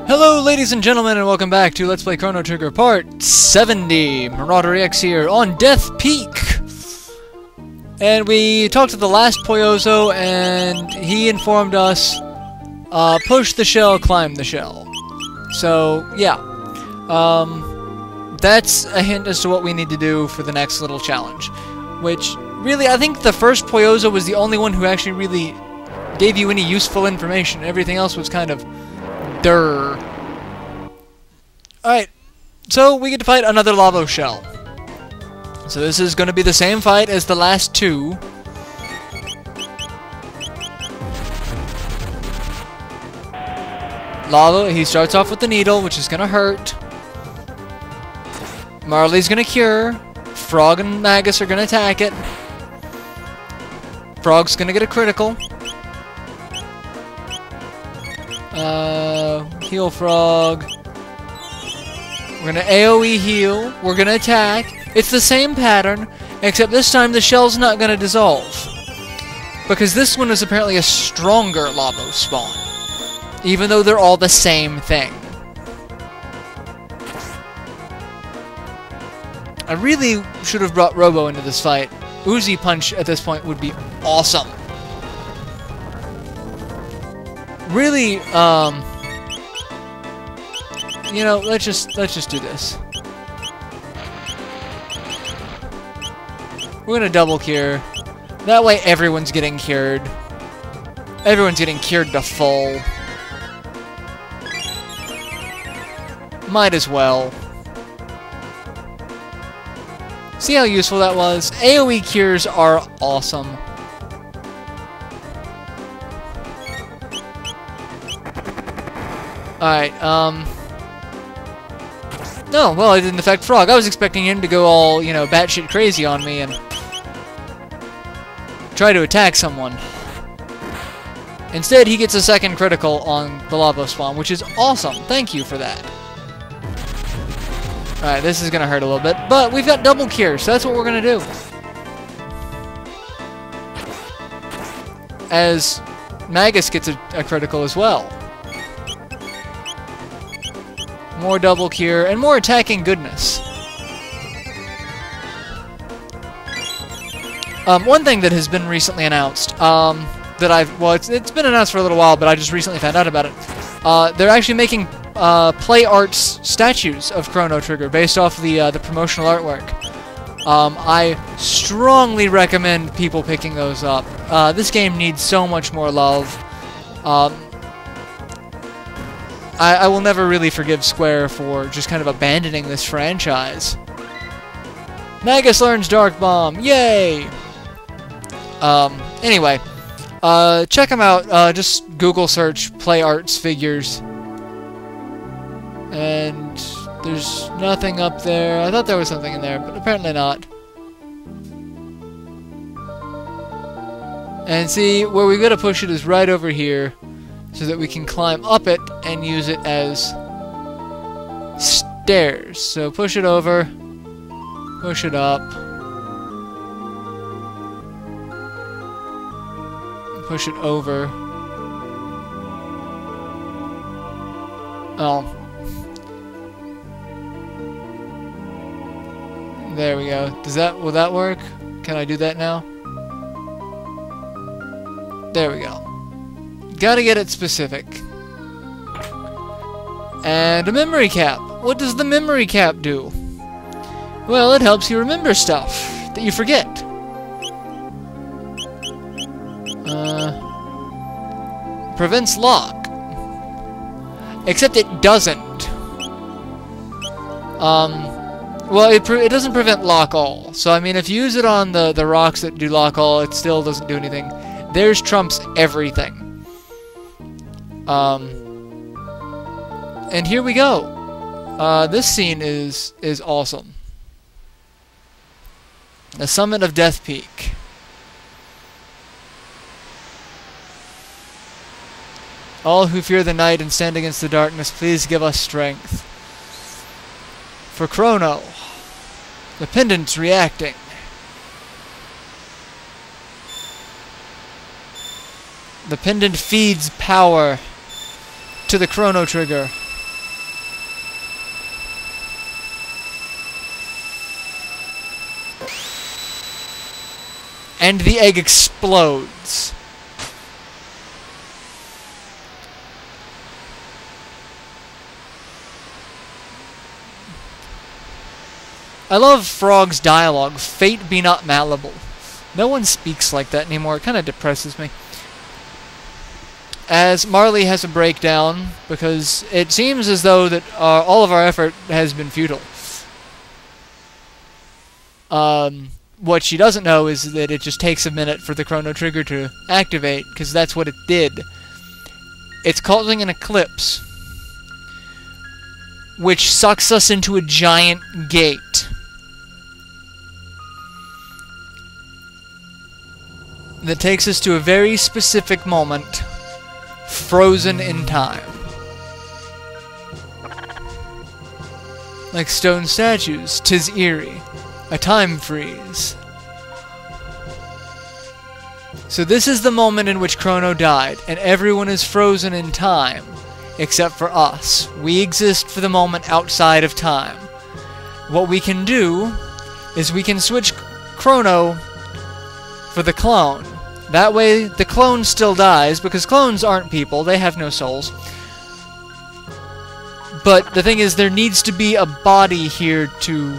Hello ladies and gentlemen, and welcome back to Let's Play Chrono Trigger Part 70. MarauderEX here on Death Peak. And we talked to the last Poyozo, and he informed us, push the shell, climb the shell. So, yeah. That's a hint as to what we need to do for the next little challenge. Which, really, I think the first Poyozo was the only one who actually really gave you any useful information. Everything else was kind of durr. Alright, so we get to fight another lava shell. So this is going to be the same fight as the last two. Lava, he starts off with the needle, which is going to hurt. Marley's going to cure. Frog and Magus are going to attack it. Frog's going to get a critical. Heal Frog. We're gonna AoE heal. We're gonna attack. It's the same pattern, except this time the shell's not gonna dissolve. Because this one is apparently a stronger lava spawn. Even though they're all the same thing. I really should have brought Robo into this fight. Uzi Punch at this point would be awesome. Really, you know, let's just do this. We're gonna double cure. That way everyone's getting cured. Everyone's getting cured to full. Might as well. See how useful that was? AoE cures are awesome. Alright, no, well, it didn't affect Frog. I was expecting him to go all, you know, batshit crazy on me and try to attack someone. Instead, he gets a second critical on the lava spawn, which is awesome. Thank you for that. Alright, this is gonna hurt a little bit, but we've got double cure, so that's what we're gonna do. As Magus gets a critical as well. More double cure, and more attacking goodness. One thing that has been recently announced, it's been announced for a little while, but I just recently found out about it. They're actually making play arts statues of Chrono Trigger based off the promotional artwork. I strongly recommend people picking those up. This game needs so much more love. I will never really forgive Square for just kind of abandoning this franchise. Magus learns Dark Bomb! Yay! Anyway, check them out. Just Google search Play Arts figures. And there's nothing up there. I thought there was something in there, but apparently not. And see, where we gotta push it is right over here, so that we can climb up it and use it as stairs. So push it over, push it up, push it over. Oh. There we go. Will that work? Can I do that now? There we go. Gotta get it specific. And a memory cap. What does the memory cap do? Well, it helps you remember stuff that you forget. Prevents lock. Except it doesn't. Well, it doesn't prevent lock all. So, I mean, if you use it on the rocks that do lock all, it still doesn't do anything. Theirs trumps everything. And here we go. This scene is awesome. The summit of Death Peak. All who fear the night and stand against the darkness, please give us strength. For Chrono, the pendant's reacting. The pendant feeds power to the chrono trigger. and the egg explodes. I love Frog's dialogue. Fate be not malleable. No one speaks like that anymore. It kind of depresses me. As Marley has a breakdown, because it seems as though that all of our effort has been futile. What she doesn't know is that it just takes a minute for the chrono trigger to activate, because that's what it did. It's causing an eclipse, which sucks us into a giant gate. That takes us to a very specific moment, frozen in time. Like stone statues, 'tis eerie, a time freeze. So this is the moment in which Chrono died, and everyone is frozen in time, except for us. We exist for the moment outside of time. What we can do is we can switch Chrono for the clone. That way, the clone still dies, because clones aren't people, they have no souls. But the thing is, there needs to be a body here to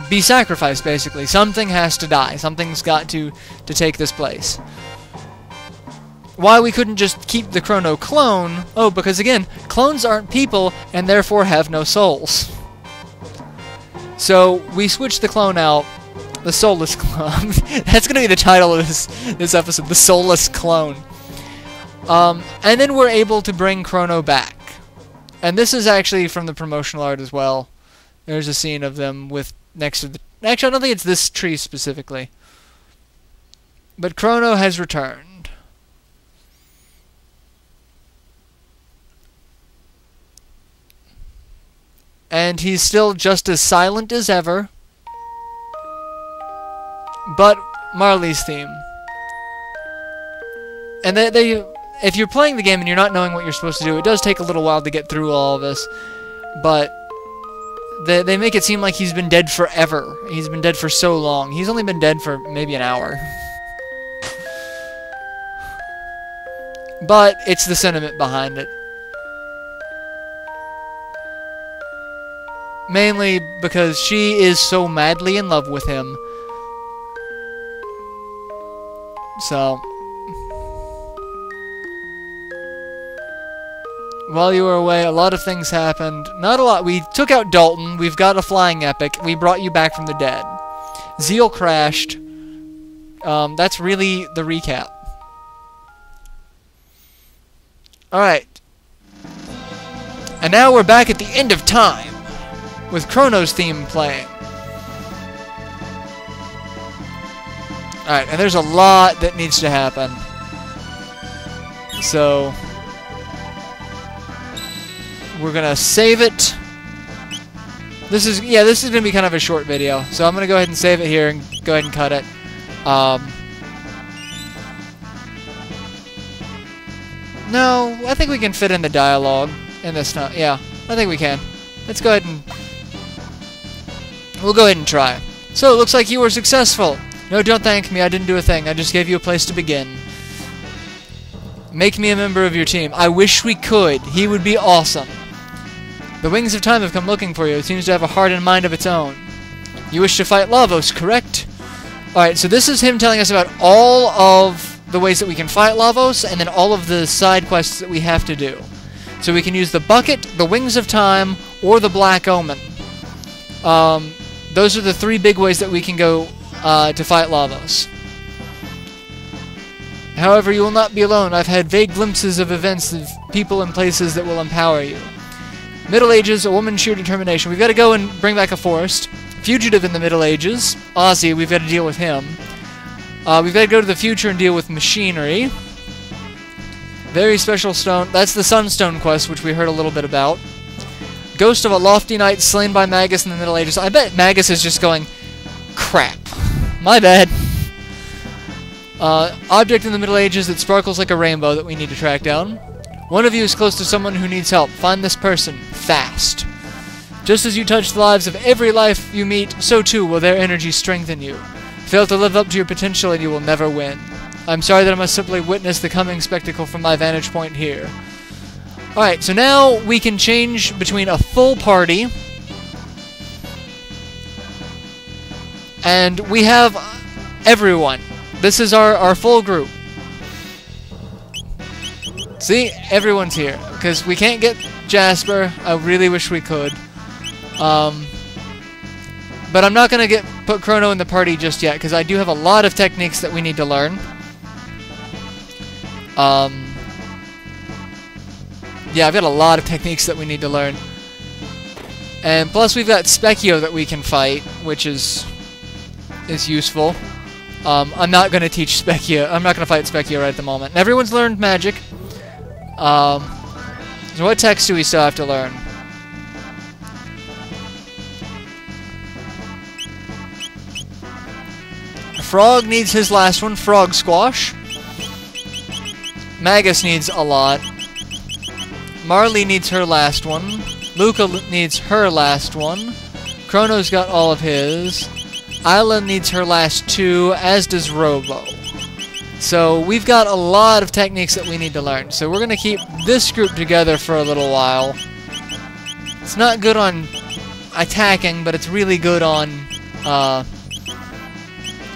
be sacrificed, basically. Something has to die. Something's got to take this place. Why we couldn't just keep the Chrono clone? Oh, because again, clones aren't people, and therefore have no souls. So, we switched the clone out, the Soulless Clone. That's going to be the title of this episode, the Soulless Clone. And then we're able to bring Chrono back. And this is actually from the promotional art as well. There's a scene of them with next to the... Actually, I don't think it's this tree specifically. But Chrono has returned. And he's still just as silent as ever. But Marley's theme. And if you're playing the game and you're not knowing what you're supposed to do, it does take a little while to get through all of this. But they make it seem like he's been dead forever. He's been dead for so long. He's only been dead for maybe an hour. But it's the sentiment behind it. Mainly because she is so madly in love with him. So, while you were away, a lot of things happened. Not a lot. We took out Dalton. We've got a flying epic. We brought you back from the dead. Zeal crashed. That's really the recap. Alright. And now we're back at the end of time, with Chrono's theme playing. Alright, and there's a lot that needs to happen. So, we're gonna save it. This is gonna be kind of a short video, so I'm gonna go ahead and save it here and go ahead and cut it. No, I think we can fit in the dialogue in this time. Yeah, I think we can. Let's go ahead and... We'll go ahead and try. So, it looks like you were successful. No, don't thank me. I didn't do a thing. I just gave you a place to begin. Make me a member of your team. I wish we could. He would be awesome. The Wings of Time have come looking for you. It seems to have a heart and mind of its own. You wish to fight Lavos, correct? Alright, so this is him telling us about all of the ways that we can fight Lavos, and then all of the side quests that we have to do. So we can use the Bucket, the Wings of Time, or the Black Omen. Those are the three big ways that we can go to fight Lavos. However, you will not be alone. I've had vague glimpses of events of people and places that will empower you. Middle Ages, a woman's sheer determination. We've got to go and bring back a forest. Fugitive in the Middle Ages. Ozzy, we've got to deal with him. We've got to go to the future and deal with machinery. Very special stone. That's the Sunstone quest, which we heard a little bit about. Ghost of a lofty knight slain by Magus in the Middle Ages. I bet Magus is just going, crap. My bad. Object in the Middle Ages that sparkles like a rainbow that we need to track down. One of you is close to someone who needs help. Find this person. Fast. Just as you touch the lives of every life you meet, so too will their energy strengthen you. Fail to live up to your potential and you will never win. I'm sorry that I must simply witness the coming spectacle from my vantage point here. Alright, so now we can change between a full party and we have everyone. This is our full group. See? Everyone's here. Because we can't get Jasper. I really wish we could. But I'm not going to put Chrono in the party just yet, because I do have a lot of techniques that we need to learn. Yeah, I've got a lot of techniques that we need to learn. And plus we've got Specchio that we can fight, which is useful. I'm not going to teach Specchio. I'm not going to fight Specchio right at the moment. And everyone's learned magic. So what text do we still have to learn? Frog needs his last one, Frog Squash. Magus needs a lot. Marley needs her last one. Luca needs her last one. Chrono's got all of his. Isla needs her last two, as does Robo. So we've got a lot of techniques that we need to learn. So we're going to keep this group together for a little while. It's not good on attacking, but it's really good on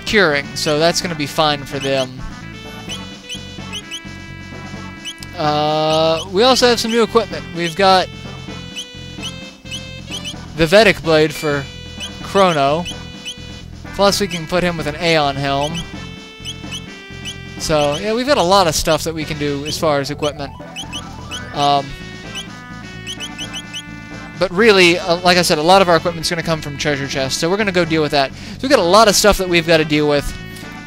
curing. So that's going to be fine for them. We also have some new equipment. We've got the Vedic Blade for Chrono. Plus we can put him with an Aeon Helm. So, yeah, we've got a lot of stuff that we can do as far as equipment. But really, like I said, a lot of our equipment's going to come from treasure chests, so we're going to go deal with that. So we've got a lot of stuff that we've got to deal with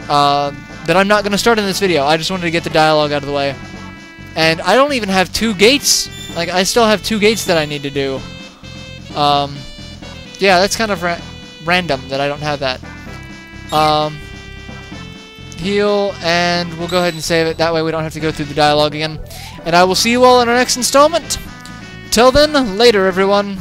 that I'm not going to start in this video. I just wanted to get the dialogue out of the way. And I don't even have 2 gates. Like, I still have 2 gates that I need to do. Yeah, that's kind of random that I don't have that. Heal, and we'll go ahead and save it. That way we don't have to go through the dialogue again. And I will see you all in our next installment. Till then, later everyone.